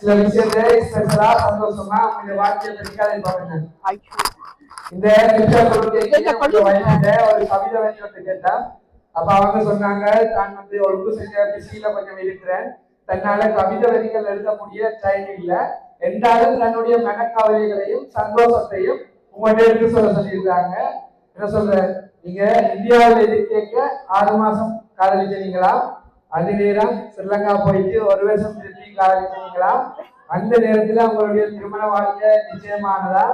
சில விஷயத்தை ஸ்பெஷலா சந்தோஷமா உங்க வாழ்க்கையை பிடிக்காத பாருங்க. இந்த ஒரு கவிதை வந்து கேட்டா அப்ப அவங்க சொன்னாங்க, தான் வந்து ஒழுங்கு செஞ்ச பிஸியில கொஞ்சம் இருக்கிறேன், தன்னால கவிதை வரிகள் எழுத முடிய டைம் இல்லை என்றாலும் தன்னுடைய மனக்கவலைகளையும் சந்தோஷத்தையும் உங்கள்கிட்ட எடுத்து சொல்ல சொல்லியிருக்காங்க. என்ன சொல்ற, நீங்க இந்தியாவில் இருக்க 6 மாசம் காதலிச்சீங்களா? அது நேரம் ஸ்ரீலங்கா போயிட்டு 1 வருஷம் திருப்பி காதலிச்சீங்களா? அந்த நேரத்துல உங்களுடைய திருமண வாழ்க்கை நிச்சயமானதா?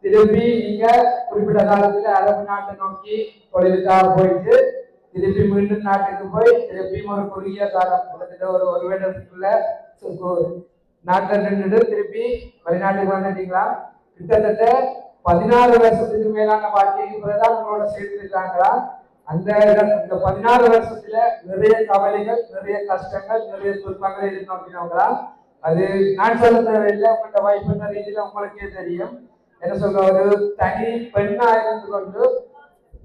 திருப்பி நீங்க குறிப்பிட்ட காலத்துல அரபு நாட்டை நோக்கி தொழிலுக்காக போயிட்டு திருப்பி மீண்டும் நாட்டுக்கு போய் திருப்பியும் ஒரு குறுகிய காலம் கிட்டத்தட்ட ஒரு வருடத்துக்குள்ள நாட்டை நின்றுட்டு திருப்பி வெளிநாட்டுக்கு வந்துட்டீங்களா? கிட்டத்தட்ட 16 வருஷத்துக்கு மேலான வாழ்க்கைக்கு பிறகுதான் உங்களோட சேர்த்துருக்காங்களா? அந்த 16 வருஷத்துல நிறைய கவலைகள், நிறைய கஷ்டங்கள், நிறைய துன்பங்கள் இருக்கும் அப்படின்னா அது நான் சொல்ல தேவையில்லை, உங்களோட வாய்ப்பு ரீதியில உங்களுக்கே தெரியும். என்ன சொல்ற, ஒரு தனி பெண்ணா இருந்து கொண்டு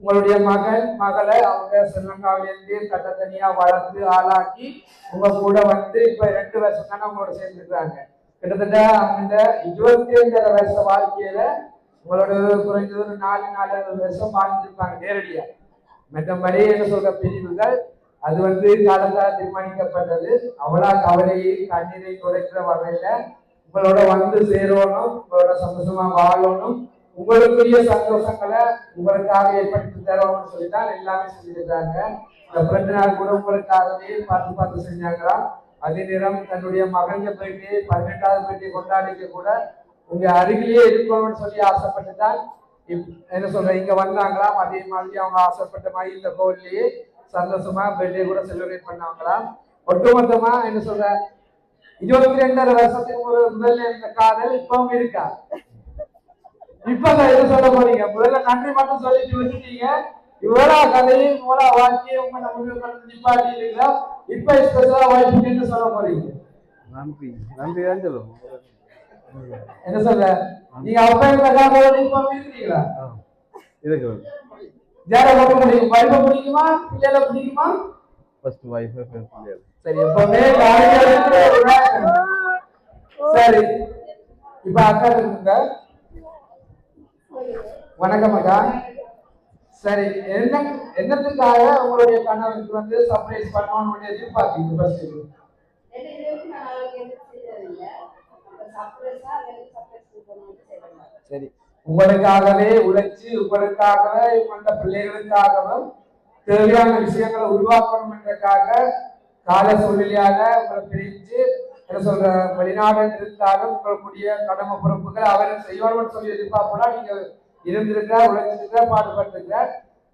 உங்களுடைய மகன் மகளை அவங்க ஸ்ரீலங்காவிலிருந்து தனியா வளர்த்து ஆளாக்கி உங்க கூட வந்து இப்ப 2 வருஷம் தானே உங்களோட சேர்ந்துருக்காங்க. கிட்டத்தட்ட அந்த 25 வருஷ வாழ்க்கையில உங்களோட குறைந்தது ஒரு 4 வருஷம் வாழ்ந்துருப்பாங்க நேரடியா. மற்றபடி என்ன சொல்ற பிரிவுகள் அது வந்து காலத்தால் தீர்மானிக்கப்பட்டது. அவ்வளோ கவலையை கண்ணீரை குறைக்கிற வகையில உங்களோட வந்து சேரணும், உங்களோட சந்தோஷமா வாழணும், உங்களுக்குரிய சந்தோஷங்களை உங்களுக்காக ஏற்படுத்தி தரணும்னு சொல்லிதான் எல்லாமே செஞ்சிருக்காங்க. இந்த 2 நாள் கூட உங்களுக்காகவே பார்த்து செஞ்சாங்களாம். அதே நேரம் தன்னுடைய மகன்க போயிட்டு 18வது பேட்டியை கொண்டாடிக்க கூட உங்க அருகிலேயே இருக்கணும்னு சொல்லி ஆசைப்பட்டுதான் என்ன சொல்ற இங்க வந்தாங்களாம். அதே மாதிரி அவங்க ஆசைப்பட்ட மாதிரி இந்த கோவிலேயே சந்தோஷமா பர்த்டே கூட செலிப்ரேட் பண்ணாங்களாம். ஒட்டுமொத்தமா என்ன சொல்ற 22 வருஷத்துக்கு ஒரு முதல்ல இந்த காதல் இப்பவும் இருக்கா? இப்ப என்ன சொல்ல போறீங்க? முதல்ல நன்றி மட்டும் சொல்லிட்டு வச்சுட்டீங்க. இவ்வளவு கதையும் இவ்வளவு வாழ்க்கையும் உங்க நம்ம நிப்பாட்டி இருக்கா? இப்ப ஸ்பெஷலா வாய்ப்பு என்ன சொல்ல போறீங்க? நன்றி நன்றி தான் சொல்லுவோம். என்ன சொல்ற, நீங்க அப்ப இந்த காதலோட இப்ப இருக்கீங்களா? இதுக்கு யார போக முடியும்? வைஃபை பிடிக்குமா பிள்ளைகளை பிடிக்குமா? ஃபர்ஸ்ட் வைஃபை பிள்ளைகள். சரி, எப்பவுமே சரி. இப்ப அக்கா இருக்குங்க. வணக்கம் அக்கா. சரி, என்னத்துக்காக உங்களுடைய கணவருக்கு வந்து சர்ப்ரைஸ் பண்ணணும்னு எதிர்பார்த்தீங்க? ஃபர்ஸ்ட் சரி, உங்களுக்காகவே உழைச்சி உங்களுக்காகவே உங்களோட பிள்ளைகளுக்காகவும் தேவையான விஷயங்களை உருவாக்கணும் என்றக்காக கால சூழ்நிலையாக உங்களை பிரிஞ்சு என்ன சொல்ற வெளிநாடு இருந்தாலும் உங்களுடைய கடமை பொறுப்புகள் அவரை செய்யணும்னு சொல்லி எதிர்பார்ப்பா நீங்க இருந்திருக்க, உழைச்சிருக்க, பாடுபட்டிருக்க.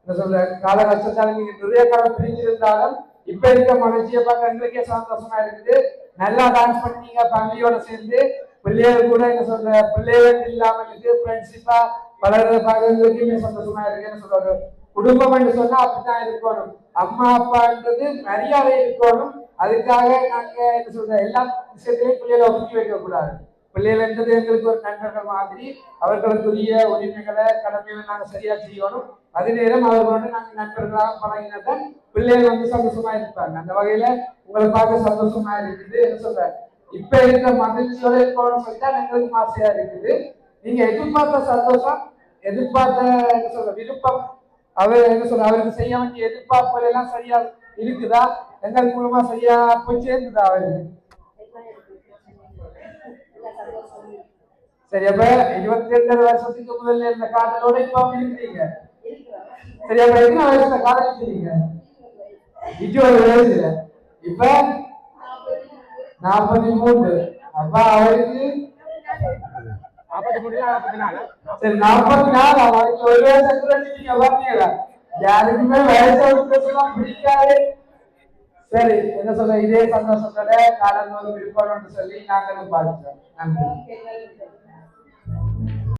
என்ன சொல்ற கால கஷ்டத்தாலும் நீங்க நிறைய காலம் பிரிஞ்சிருந்தாலும் இப்ப இருக்க மகிழ்ச்சியை பார்க்க எங்களுக்கே சந்தோஷமா இருக்குது. நல்லா டான்ஸ் பண்ணீங்க ஃபேமிலியோட சேர்ந்து. பிள்ளைகள் கூட என்ன சொல்ற பிள்ளைகள் இல்லாம இருக்கு, ஃப்ரெண்ட்ஷிப்பா வளர்ற பார்க்கறதுக்கு சந்தோஷமா இருக்கு. என்ன சொல்ற குடும்பம் என்று சொன்னா அப்படித்தான் இருக்கணும். அம்மா அப்பான்றது மரியாதை இருக்கணும். அதுக்காக நாங்க என்ன சொல்ற எல்லா விஷயத்தையும் பிள்ளைகளை ஒதுக்கி வைக்க கூடாது. பிள்ளைகள் என்றது எங்களுக்கு ஒரு நண்பர்கள் மாதிரி. அவர்களுக்குரிய உரிமைகளை கடமைகளை நாங்க சரியா செய்யணும். அதே நேரம் அவர்களோட நாங்க நண்பர்களாக பழகினதான் பிள்ளைகள் வந்து சந்தோஷமா இருப்பாங்க. அந்த வகையில உங்களை பார்க்க சந்தோஷமா இருக்குது. என்ன சொல்ற இப்ப இருக்கிற மகிழ்ச்சியோட இருக்கணும்னு சொல்லிட்டா எங்களுக்கு ஆசையா இருக்குது. நீங்க எதிர்பார்த்த சந்தோஷம், எதிர்பார்த்த என்ன சொல்ற விருப்பம், அவர் என்ன சொல்ற அவருக்கு செய்ய வேண்டிய எதிர்பார்ப்புகள் எல்லாம் சரியா இருக்குதா? எங்கள் மூலமா சரியா போய் சேர்ந்துதா அவருக்கு? சரி, அப்ப 22 வருஷத்துக்கு முதல்ல இந்த காதலோட இப்ப இருக்கிறீங்க. சரி, அப்ப எத்தனை வயசுல காதலிக்கிறீங்க? 20 வயசுல. இப்ப 43. அப்ப அவருக்கு 44. சரி, 44. அவருக்கு ஒரு வயசு நீங்க பார்த்தீங்களா? யாருக்குமே வயசு பிடிக்காது. சரி, என்ன சொல்ற இதே சந்தோஷத்தோட காலம் விருப்பம்னு சொல்லி நாங்களும் பார்க்கிறோம். நன்றி.